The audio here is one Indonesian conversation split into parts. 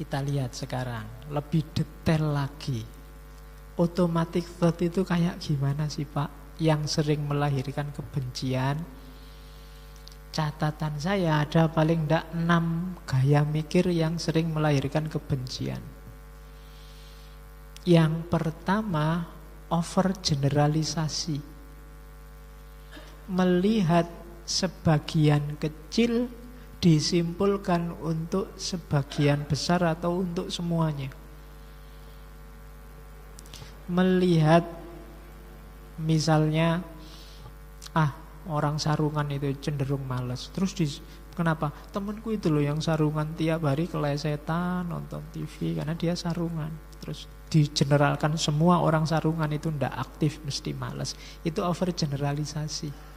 Kita lihat sekarang lebih detail lagi. Automatic thought itu kayak gimana sih Pak? Yang sering melahirkan kebencian. Catatan saya ada paling tidak 6 gaya mikir yang sering melahirkan kebencian. Yang pertama, overgeneralisasi. Melihat sebagian kecil disimpulkan untuk sebagian besar atau untuk semuanya. Melihat misalnya orang sarungan itu cenderung malas. Terus kenapa? Temanku itu loh yang sarungan tiap hari kelesetan nonton TV karena dia sarungan. Terus digeneralkan semua orang sarungan itu ndak aktif, mesti malas. Itu overgeneralisasi.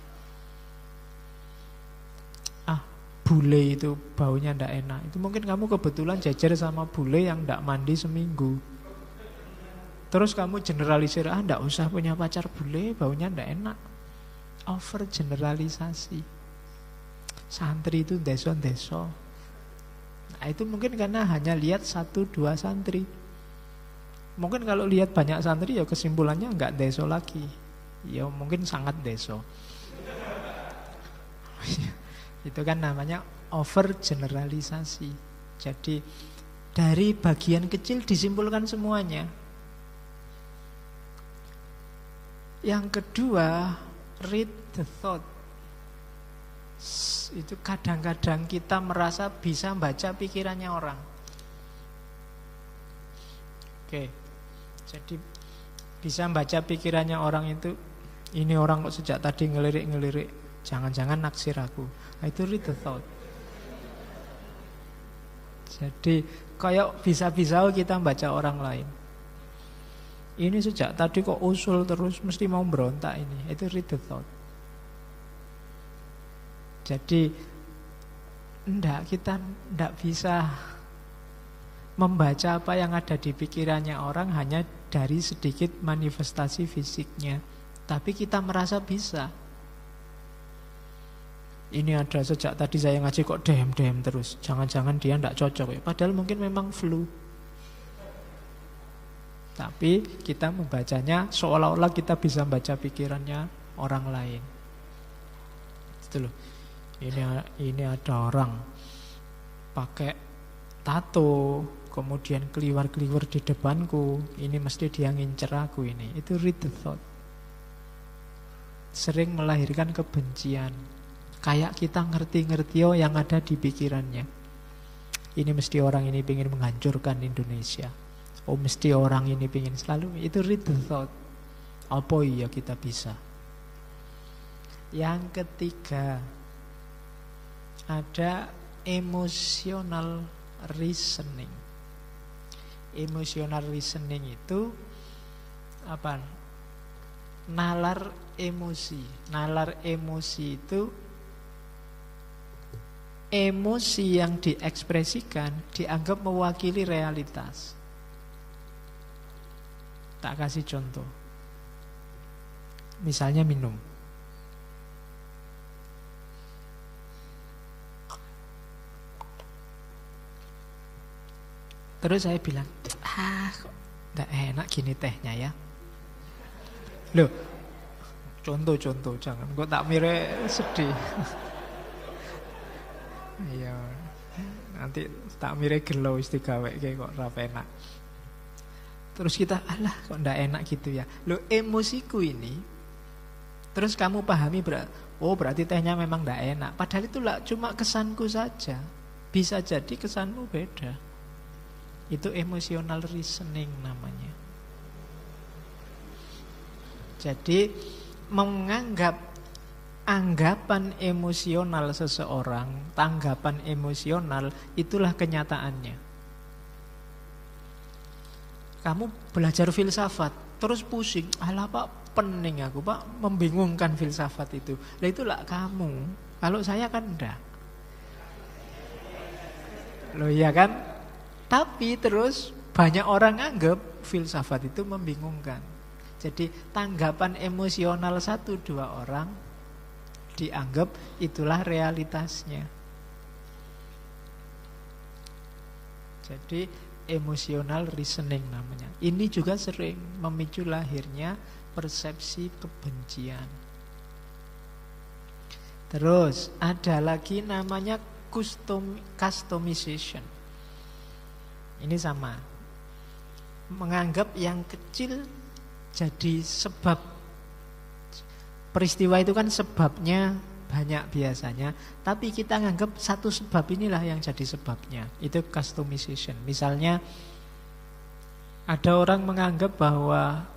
Bule itu baunya ndak enak. Itu mungkin kamu kebetulan jajar sama bule yang ndak mandi seminggu. Terus kamu generalisir, ndak usah punya pacar bule, baunya ndak enak. Overgeneralisasi. Santri itu deso-deso. Nah, itu mungkin karena hanya lihat 1-2 santri. Mungkin kalau lihat banyak santri ya kesimpulannya enggak deso lagi. Ya mungkin sangat deso. Itu kan namanya overgeneralisasi. Jadi dari bagian kecil disimpulkan semuanya. Yang kedua, read the thought. Itu kadang-kadang kita merasa bisa baca pikirannya orang. Oke. Jadi bisa baca pikirannya orang itu, ini orang kok sejak tadi ngelirik-ngelirik, jangan-jangan naksir aku. Nah, itu read the thought. Jadi kayak bisa-bisa kita baca orang lain. Ini sejak tadi kok usul terus, mesti mau berontak ini. Itu read the thought. Jadi kita tidak bisa membaca apa yang ada di pikirannya orang hanya dari sedikit manifestasi fisiknya. Tapi kita merasa bisa. Ini ada sejak tadi saya ngaji kok dem terus. Jangan-jangan dia tidak cocok ya. Padahal mungkin memang flu. Tapi kita membacanya seolah-olah kita bisa membaca pikirannya orang lain. Itu loh. Ini ada orang pakai tato, kemudian keliwar-keliwar di depanku. Ini mesti dia ngincer aku ini. Itu read the thought. Sering melahirkan kebencian. Kayak kita ngerti-ngerti yang ada di pikirannya. Ini mesti orang ini ingin menghancurkan Indonesia. Oh mesti orang ini ingin selalu. Itu read the thought. Apa iya kita bisa. Yang ketiga, ada emotional reasoning. Emotional reasoning itu apa? Nalar emosi. Nalar emosi itu emosi yang diekspresikan dianggap mewakili realitas. Tak kasih contoh. Misalnya minum. Terus saya bilang, kok gak enak gini tehnya ya. Loh, contoh, jangan kok tak mire sedih. Iya, nanti tak mire gelo istigawe kayak kok ra enak. Terus kita, alah kok ndak enak gitu ya. Loh, emosiku ini. Terus kamu pahami berarti tehnya memang ndak enak. Padahal itu lah cuma kesanku saja. Bisa jadi kesanmu beda. Itu emotional reasoning namanya. Jadi menganggap anggapan emosional seseorang, tanggapan emosional, itulah kenyataannya. Kamu belajar filsafat, terus pusing, alah Pak, pening aku Pak, membingungkan filsafat itu. Lah itulah kamu, kalau saya kan enggak. Loh iya kan? Tapi terus banyak orang anggap filsafat itu membingungkan. Jadi tanggapan emosional 1-2 orang dianggap itulah realitasnya. Jadi emotional reasoning namanya. Ini juga sering memicu lahirnya persepsi kebencian. Terus ada lagi namanya customization. Ini sama. Menganggap yang kecil jadi sebab. Peristiwa itu kan sebabnya banyak biasanya, tapi kita nganggap satu sebab inilah yang jadi sebabnya. Itu customization. Misalnya ada orang menganggap bahwa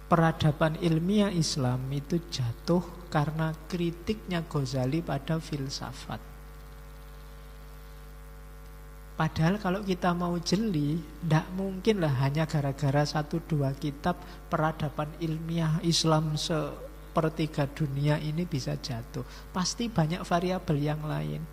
peradaban ilmiah Islam itu jatuh karena kritiknya Ghazali pada filsafat. Padahal kalau kita mau jeli, tidak mungkinlah hanya gara-gara 1-2 kitab peradaban ilmiah Islam sepertiga dunia ini bisa jatuh. Pasti banyak variabel yang lain.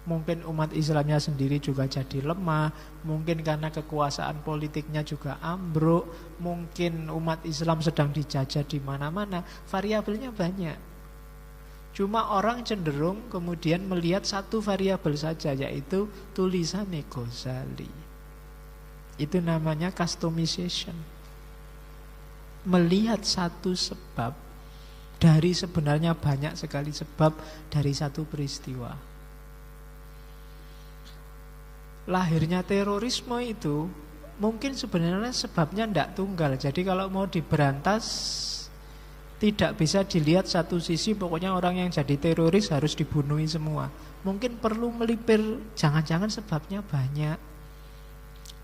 Mungkin umat Islamnya sendiri juga jadi lemah, mungkin karena kekuasaan politiknya juga ambruk, mungkin umat Islam sedang dijajah di mana-mana. Variabelnya banyak. Cuma orang cenderung kemudian melihat satu variabel saja, yaitu tulisan Ghazali. Itu namanya customization. Melihat satu sebab dari sebenarnya banyak sekali sebab dari satu peristiwa. Lahirnya terorisme itu mungkin sebenarnya sebabnya tidak tunggal. Jadi kalau mau diberantas tidak bisa dilihat satu sisi, pokoknya orang yang jadi teroris harus dibunuhi semua. Mungkin perlu melipir, jangan-jangan sebabnya banyak.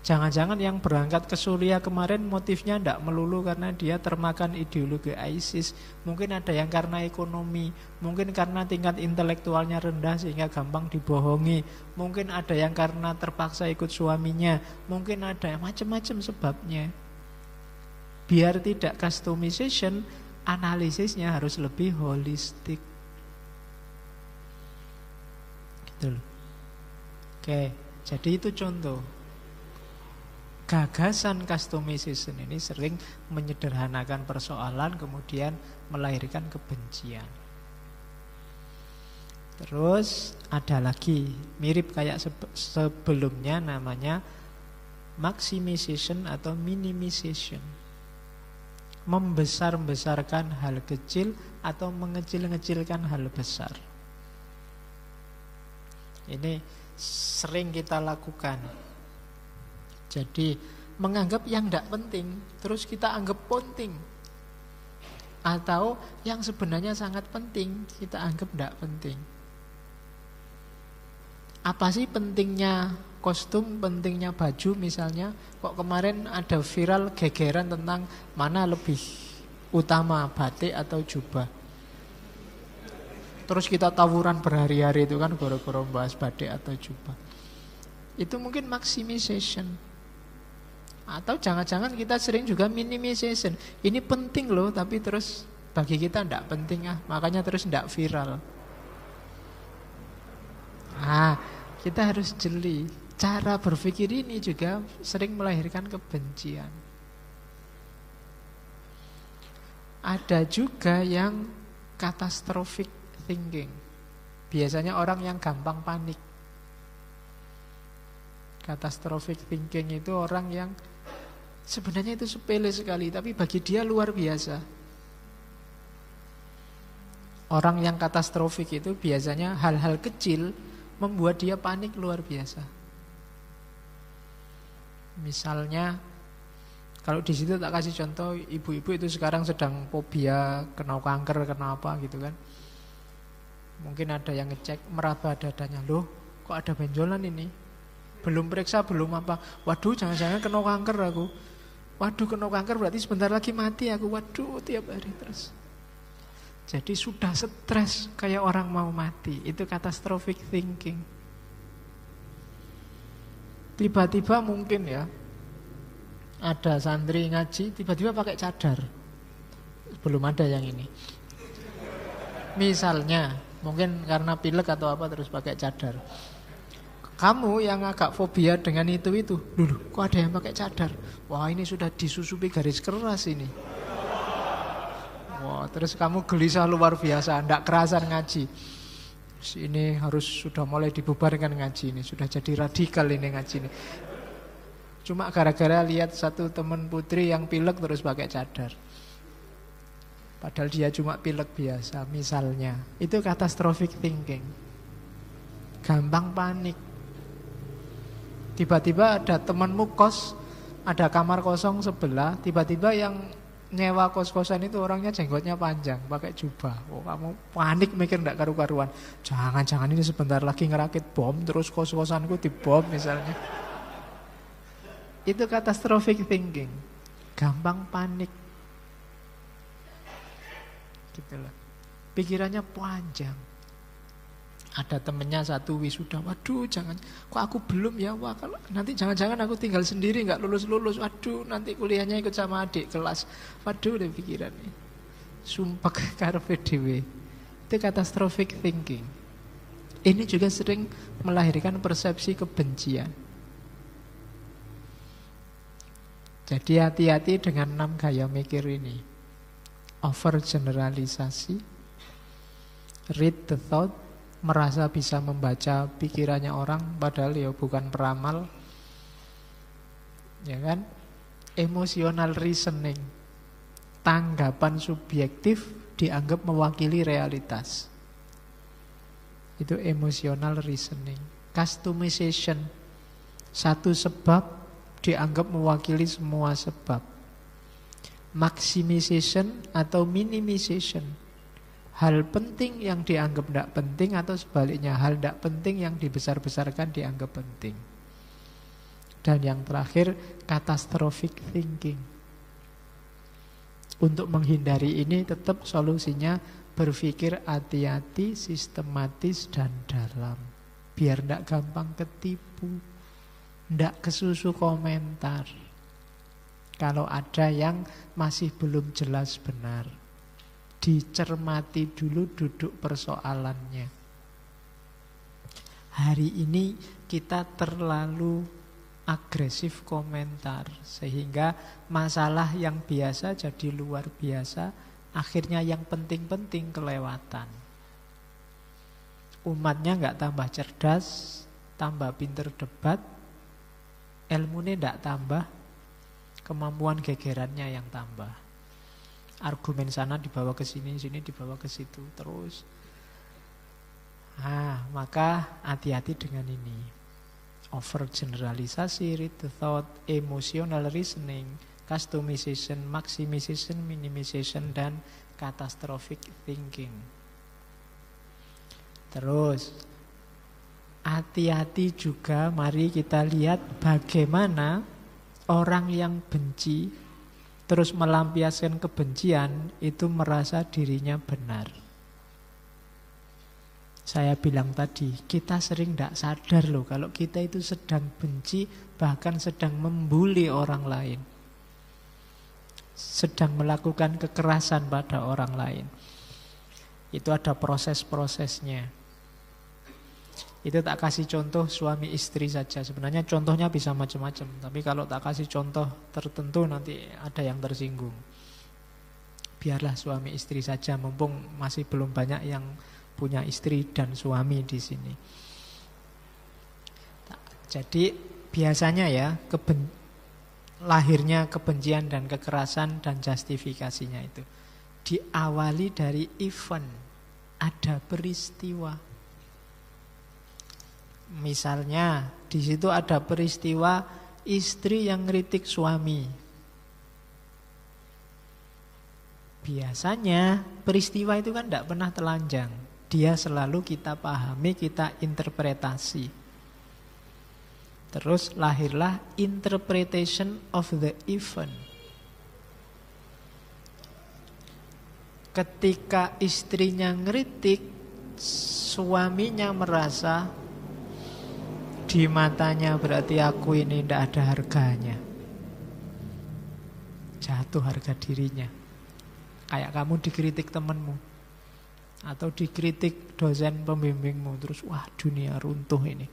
Jangan-jangan yang berangkat ke Suriah kemarin motifnya tidak melulu karena dia termakan ideologi ISIS. Mungkin ada yang karena ekonomi, mungkin karena tingkat intelektualnya rendah sehingga gampang dibohongi. Mungkin ada yang karena terpaksa ikut suaminya, mungkin ada macam-macam sebabnya. Biar tidak customization, analisisnya harus lebih holistik. Gitu. Oke, jadi itu contoh. Gagasan customization ini sering menyederhanakan persoalan, kemudian melahirkan kebencian. Terus ada lagi mirip kayak sebelumnya, namanya maximization atau minimization. Membesar-besarkan hal kecil atau mengecil-ngecilkan hal besar. Ini sering kita lakukan. Jadi menganggap yang tidak penting terus kita anggap penting, atau yang sebenarnya sangat penting kita anggap tidak penting. Apa sih pentingnya kostum, pentingnya baju misalnya? Kok kemarin ada viral gegeran tentang mana lebih utama, batik atau jubah? Terus kita tawuran berhari-hari itu kan gara-gara bahas batik atau jubah. Itu mungkin maximization. Atau jangan-jangan kita sering juga minimization. Ini penting loh, tapi terus bagi kita tidak penting makanya terus tidak viral. Kita harus jeli. Cara berpikir ini juga sering melahirkan kebencian. Ada juga yang catastrophic thinking. Biasanya orang yang gampang panik. Catastrophic thinking itu orang yang sebenarnya itu sepele sekali, tapi bagi dia luar biasa. Orang yang katastrofik itu biasanya hal-hal kecil membuat dia panik luar biasa. Misalnya, kalau di situ tak kasih contoh, ibu-ibu itu sekarang sedang fobia kena kanker, kena apa gitu kan. Mungkin ada yang ngecek, meraba dadanya, loh kok ada benjolan ini? Belum periksa, belum apa. Waduh, jangan-jangan kena kanker aku. Waduh, kena kanker berarti sebentar lagi mati aku. Waduh, tiap hari terus. Jadi sudah stres kayak orang mau mati. Itu catastrophic thinking. Tiba-tiba mungkin ya ada santri ngaji, tiba-tiba pakai cadar. Belum ada yang ini. Misalnya, mungkin karena pilek atau apa terus pakai cadar. Kamu yang agak fobia dengan itu, dulu kok ada yang pakai cadar? Wah, ini sudah disusupi garis keras ini. Wah, terus kamu gelisah luar biasa, ndak kerasan ngaji. Ini harus sudah mulai dibubarkan ngaji ini, sudah jadi radikal ini ngaji ini. Cuma gara-gara lihat satu teman putri yang pilek terus pakai cadar. Padahal dia cuma pilek biasa misalnya. Itu catastrophic thinking. Gampang panik. Tiba-tiba ada temanmu kos, ada kamar kosong sebelah, tiba-tiba yang nyewa kos-kosan itu orangnya jenggotnya panjang, pakai jubah. Oh, kamu panik mikir enggak karu-karuan. Jangan-jangan ini sebentar lagi ngerakit bom, terus kos-kosanku dibom misalnya. Itu catastrophic thinking. Gampang panik. Gitu loh. Pikirannya panjang. Ada temennya satu wisuda, waduh jangan, kok aku belum ya, wah kalau nanti jangan-jangan aku tinggal sendiri nggak lulus-lulus, waduh nanti kuliahnya ikut sama adik kelas, waduh udah pikiran nih, sumpah karepe dhewe. Itu catastrophic thinking. Ini juga sering melahirkan persepsi kebencian. Jadi hati-hati dengan 6 gaya mikir ini. Overgeneralisasi, read the thought, merasa bisa membaca pikirannya orang padahal ya bukan peramal, ya kan? Emotional reasoning, tanggapan subjektif dianggap mewakili realitas. Itu emotional reasoning. Customization, satu sebab dianggap mewakili semua sebab. Maximization atau minimization, hal penting yang dianggap tidak penting, atau sebaliknya hal tidak penting yang dibesar-besarkan dianggap penting. Dan yang terakhir, catastrophic thinking. Untuk menghindari ini tetap solusinya berpikir hati-hati, sistematis dan dalam. Biar tidak gampang ketipu, tidak kesusu komentar. Kalau ada yang masih belum jelas benar, dicermati dulu duduk persoalannya. Hari ini kita terlalu agresif komentar, sehingga masalah yang biasa jadi luar biasa, akhirnya yang penting-penting kelewatan. Umatnya nggak tambah cerdas, tambah pinter debat, ilmunya nggak tambah, kemampuan gegerannya yang tambah. Argumen sana dibawa ke sini, sini dibawa ke situ terus. Maka hati-hati dengan ini. Overgeneralisasi, read the thought, emotional reasoning, customization, maximization, minimization, dan catastrophic thinking. Terus hati-hati juga, mari kita lihat bagaimana orang yang benci terus melampiaskan kebencian itu merasa dirinya benar. Saya bilang tadi, kita sering tidak sadar loh kalau kita itu sedang benci, bahkan sedang membuli orang lain, sedang melakukan kekerasan pada orang lain. Itu ada proses-prosesnya. Itu tak kasih contoh suami istri saja. Sebenarnya contohnya bisa macam-macam, tapi kalau tak kasih contoh tertentu nanti ada yang tersinggung. Biarlah suami istri saja, mumpung masih belum banyak yang punya istri dan suami di sini. Jadi biasanya ya lahirnya kebencian dan kekerasan dan justifikasinya itu diawali dari event, ada peristiwa. Misalnya di situ ada peristiwa istri yang ngeritik suami. Biasanya peristiwa itu kan tidak pernah telanjang. Dia selalu kita pahami, kita interpretasi. Terus lahirlah interpretation of the event. Ketika istrinya ngeritik, suaminya merasa di matanya berarti aku ini tidak ada harganya. Jatuh harga dirinya. Kayak kamu dikritik temanmu, atau dikritik dosen pembimbingmu, terus wah dunia runtuh ini.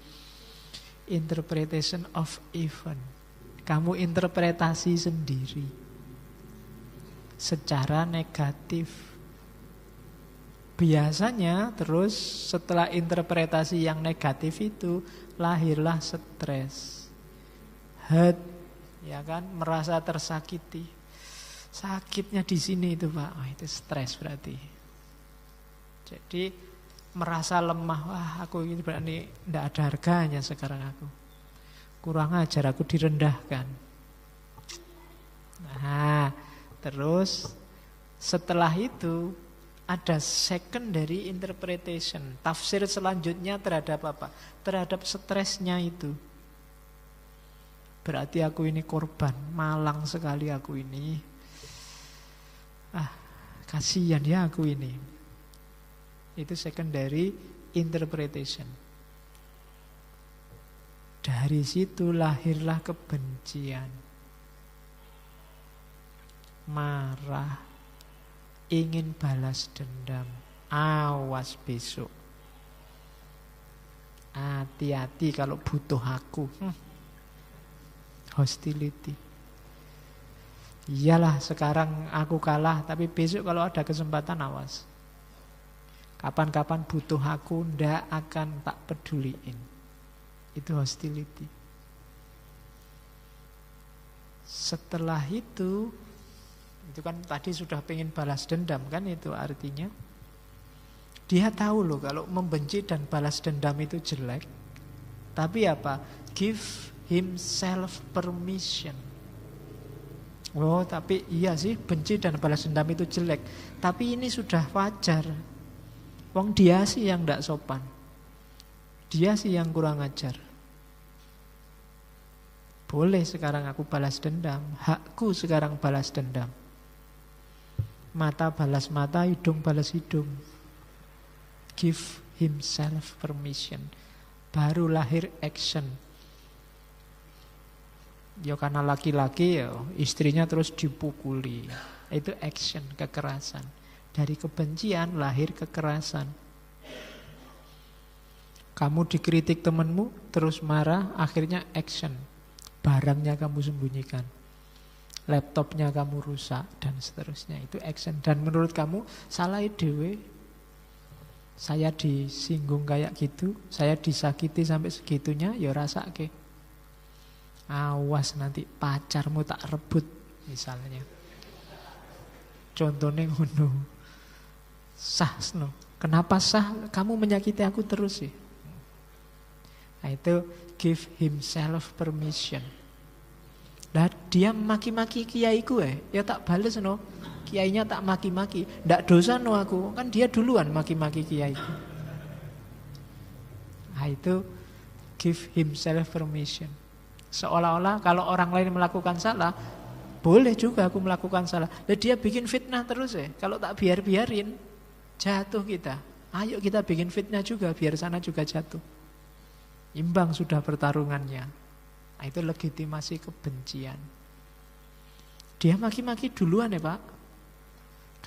Interpretation of event. Kamu interpretasi sendiri secara negatif. Biasanya terus setelah interpretasi yang negatif itu lahirlah stres, hurt, ya kan, merasa tersakiti. Sakitnya di sini itu Pak, itu stres berarti. Jadi merasa lemah, wah aku ini berarti tidak ada harganya sekarang aku. Kurang ajar, aku direndahkan. Nah, terus setelah itu ada secondary interpretation, tafsir selanjutnya terhadap apa? Terhadap stresnya itu. Berarti aku ini korban, malang sekali aku ini. Kasihan ya aku ini. Itu secondary interpretation. Dari situ lahirlah kebencian, marah, ingin balas dendam. Awas besok, hati-hati kalau butuh aku. Hostility. Iyalah sekarang aku kalah, tapi besok kalau ada kesempatan awas. Kapan-kapan butuh aku, ndak akan tak peduliin. Itu hostility. Setelah itu kan tadi sudah pengen balas dendam kan, itu artinya dia tahu loh kalau membenci dan balas dendam itu jelek. Tapi apa? Give himself permission. Oh tapi iya sih, benci dan balas dendam itu jelek, tapi ini sudah wajar. Wong dia sih yang tidak sopan, dia sih yang kurang ajar. Boleh sekarang aku balas dendam, hakku sekarang balas dendam. Mata balas mata, hidung balas hidung. Give himself permission. Baru lahir action. Ya karena laki-laki ya istrinya terus dipukuli. Itu action, kekerasan. Dari kebencian lahir kekerasan. Kamu dikritik temanmu, terus marah, akhirnya action. Barangnya kamu sembunyikan, laptopnya kamu rusak, dan seterusnya. Itu action. Dan menurut kamu salah dewe, saya disinggung kayak gitu, saya disakiti sampai segitunya, ya rasake. Awas nanti pacarmu tak rebut misalnya. Contohnya ngono. Sah no. Kenapa sah? Kamu menyakiti aku terus sih. Nah itu give himself permission. Lah dia maki-maki kiaiku ya tak bales no. Kiainya tak maki-maki. Ndak dosa no aku. Kan dia duluan maki-maki kiaiku. Nah itu give himself permission. Seolah-olah kalau orang lain melakukan salah, boleh juga aku melakukan salah. Dan dia bikin fitnah terus ya. Kalau tak biarin, jatuh kita. Ayo kita bikin fitnah juga, biar sana juga jatuh. Imbang sudah pertarungannya. Nah, itu legitimasi kebencian. Dia maki-maki duluan ya Pak.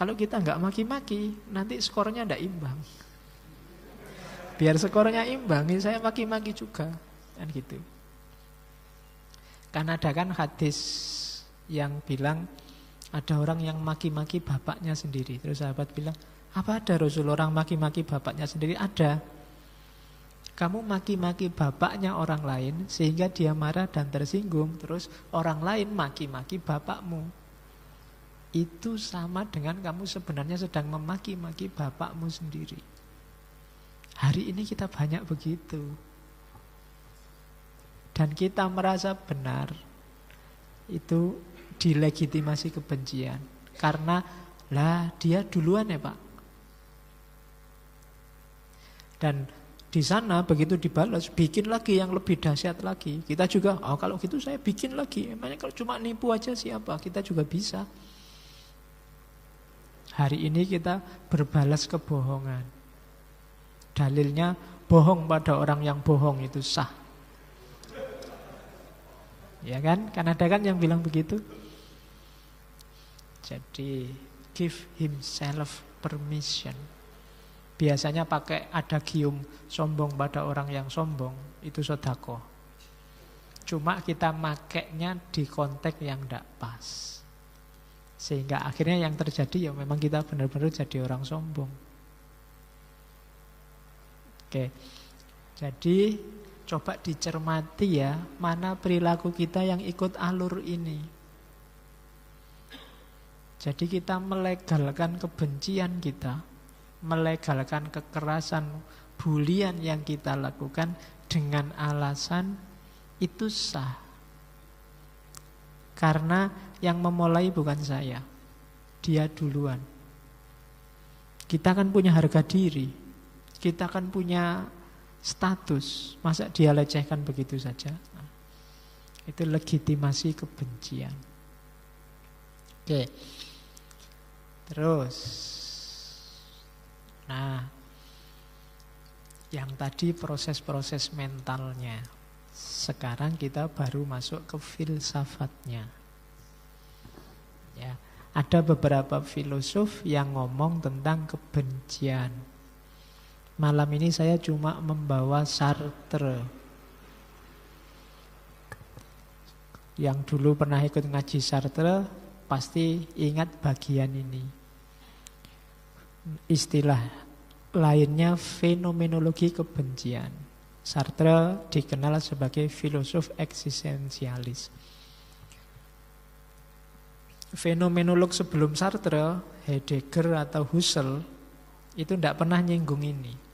Kalau kita nggak maki-maki, nanti skornya ndak imbang. Biar skornya imbang, saya maki-maki juga. Kan gitu. Kan ada kan hadis yang bilang ada orang yang maki-maki bapaknya sendiri. Terus sahabat bilang, apa ada Rasul orang maki-maki bapaknya sendiri? Ada. Kamu maki-maki bapaknya orang lain sehingga dia marah dan tersinggung. Terus orang lain maki-maki bapakmu. Itu sama dengan kamu sebenarnya sedang memaki-maki bapakmu sendiri. Hari ini kita banyak begitu. Dan kita merasa benar, itu dilegitimasi kebencian. Karena lah dia duluan ya Pak. Dan di sana begitu dibalas, bikin lagi yang lebih dahsyat lagi. Kita juga, kalau gitu saya bikin lagi. Emangnya kalau cuma nipu aja siapa? Kita juga bisa. Hari ini kita berbalas kebohongan. Dalilnya bohong pada orang yang bohong itu sah. Ya kan? Kan ada kan yang bilang begitu. Jadi give himself permission. Biasanya pakai adagium sombong pada orang yang sombong, itu sedekah. Cuma kita makainya di konteks yang tidak pas. Sehingga akhirnya yang terjadi ya memang kita benar-benar jadi orang sombong. Oke. Jadi coba dicermati ya, mana perilaku kita yang ikut alur ini. Jadi kita melegalkan kebencian kita, melegalkan kekerasan, bulian yang kita lakukan dengan alasan itu sah. Karena yang memulai bukan saya, dia duluan. Kita kan punya harga diri, kita kan punya status, masa dia lecehkan begitu saja? Nah, itu legitimasi kebencian. Oke. Terus, nah, yang tadi proses-proses mentalnya. Sekarang kita baru masuk ke filsafatnya. Ya, ada beberapa filosof yang ngomong tentang kebencian. Malam ini saya cuma membawa Sartre. Yang dulu pernah ikut ngaji Sartre pasti ingat bagian ini. Istilah lainnya fenomenologi kebencian. Sartre dikenal sebagai filosof eksistensialis. Fenomenolog sebelum Sartre, Heidegger atau Husserl, itu tidak pernah nyinggung ini.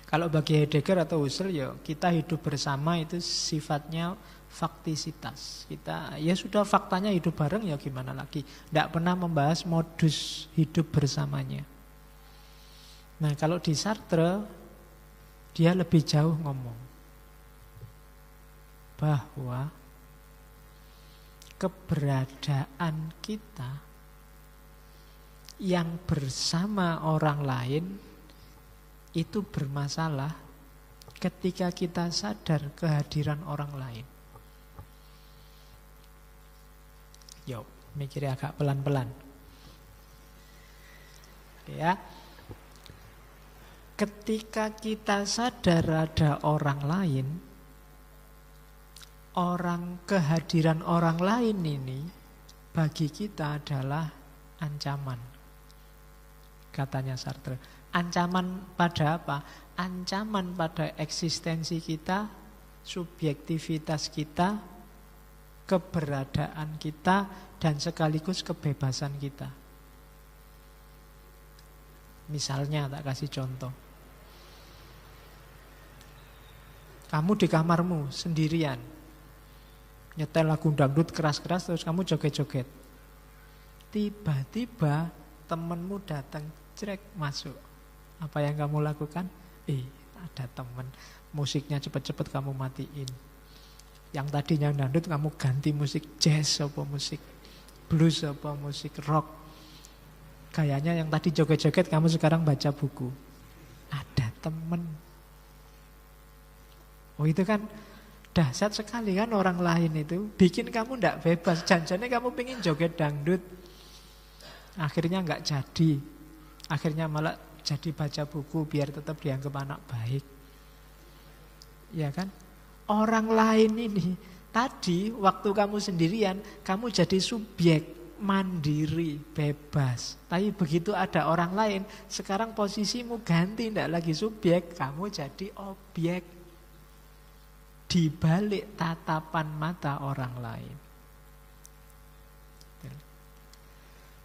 Kalau bagi Heidegger atau Husserl, ya kita hidup bersama itu sifatnya faktisitas. Kita ya sudah faktanya hidup bareng, ya gimana lagi. Tidak pernah membahas modus hidup bersamanya. Nah, kalau di Sartre dia lebih jauh ngomong bahwa keberadaan kita yang bersama orang lain itu bermasalah ketika kita sadar kehadiran orang lain. Yo, mikirnya agak pelan-pelan. Ya. Ketika kita sadar ada orang lain, kehadiran orang lain ini bagi kita adalah ancaman. Katanya Sartre. Ancaman pada apa? Ancaman pada eksistensi kita, subjektivitas kita, keberadaan kita, dan sekaligus kebebasan kita. Misalnya, tak kasih contoh. Kamu di kamarmu sendirian, nyetel lagu dangdut keras-keras, terus kamu joget-joget. Tiba-tiba temenmu datang, jrek masuk. Apa yang kamu lakukan? Ada temen, musiknya cepet-cepet kamu matiin. Yang tadinya dangdut kamu ganti musik jazz, apa musik blues, apa musik rock. Kayaknya yang tadi joget-joget kamu sekarang baca buku. Ada temen. Oh, itu kan dahsyat sekali kan, orang lain itu bikin kamu tidak bebas. Janjinya kamu pengen joget dangdut, akhirnya nggak jadi. Akhirnya malah jadi baca buku biar tetap dianggap anak baik. Ya kan? Orang lain ini tadi waktu kamu sendirian, kamu jadi subjek, mandiri, bebas. Tapi begitu ada orang lain, sekarang posisimu ganti, tidak lagi subjek, kamu jadi objek di balik tatapan mata orang lain.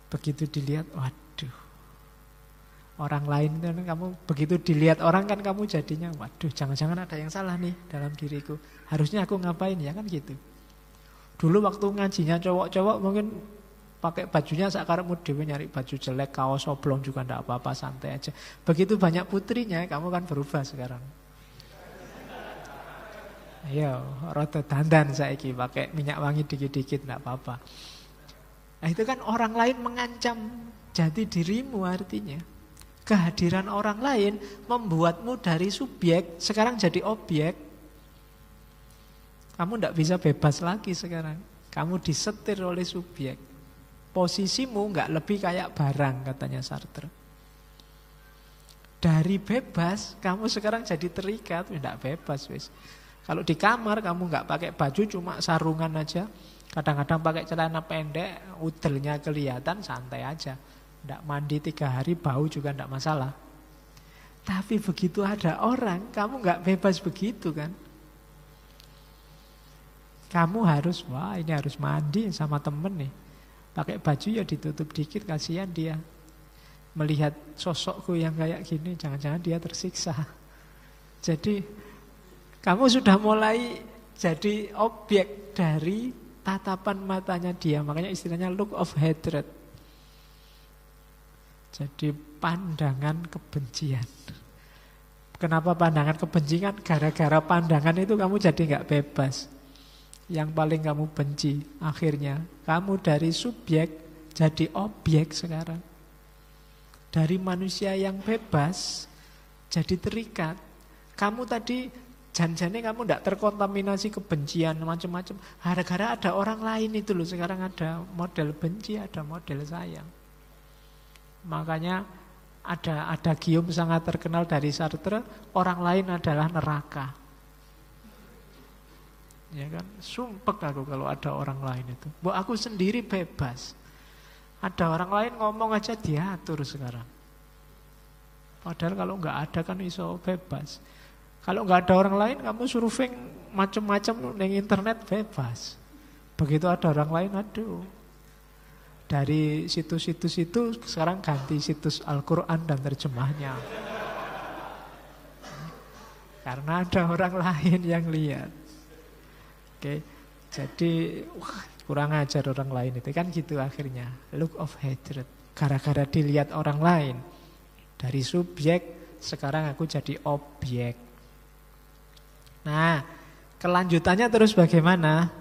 Begitu dilihat, waduh, orang lain itu kamu begitu dilihat orang kan kamu jadinya, waduh, jangan-jangan ada yang salah nih dalam diriku. Harusnya aku ngapain ya kan gitu. Dulu waktu ngajinya cowok-cowok mungkin pakai bajunya sakarepmu dhewe, nyari baju jelek, kaos oblong juga ndak apa-apa, santai aja. Begitu banyak putrinya, kamu kan berubah sekarang. Ayo, rada dandan saiki pakai minyak wangi dikit-dikit ndak apa-apa. Nah, itu kan orang lain mengancam jati dirimu, artinya kehadiran orang lain membuatmu dari subjek sekarang jadi objek. Kamu ndak bisa bebas lagi sekarang. Kamu disetir oleh subjek. Posisimu nggak lebih kayak barang, katanya Sartre. Dari bebas, kamu sekarang jadi terikat, ndak bebas wis. Kalau di kamar kamu nggak pakai baju, cuma sarungan aja. Kadang-kadang pakai celana pendek, udelnya kelihatan, santai aja. Nggak mandi 3 hari, bau juga nggak masalah. Tapi begitu ada orang, kamu nggak bebas begitu kan? Kamu harus, wah ini harus mandi sama temen nih. Pakai baju ya ditutup dikit, kasihan dia. Melihat sosokku yang kayak gini, jangan-jangan dia tersiksa. Jadi kamu sudah mulai jadi objek dari tatapan matanya dia. Makanya istilahnya look of hatred. Jadi pandangan kebencian. Kenapa pandangan kebencian? Gara-gara pandangan itu kamu jadi gak bebas. Yang paling kamu benci akhirnya kamu dari subjek jadi objek sekarang. Dari manusia yang bebas jadi terikat. Kamu tadi janjane kamu tidak terkontaminasi kebencian macam-macam. Gara-gara ada orang lain itu loh. Sekarang ada model benci, ada model sayang. Makanya ada gium sangat terkenal dari Sartre, orang lain adalah neraka. Ya kan, sumpek aku kalau ada orang lain itu. Mbok aku sendiri bebas. Ada orang lain ngomong aja diatur sekarang. Padahal kalau nggak ada kan iso bebas. Kalau nggak ada orang lain, kamu surfing macam-macam di internet bebas. Begitu ada orang lain, aduh. Dari situs-situs itu sekarang ganti situs Al-Quran dan terjemahnya. Karena ada orang lain yang lihat. Oke, jadi kurang ajar orang lain itu kan gitu akhirnya. Look of hatred. Gara-gara dilihat orang lain. Dari subjek, sekarang aku jadi objek. Nah, kelanjutannya terus bagaimana?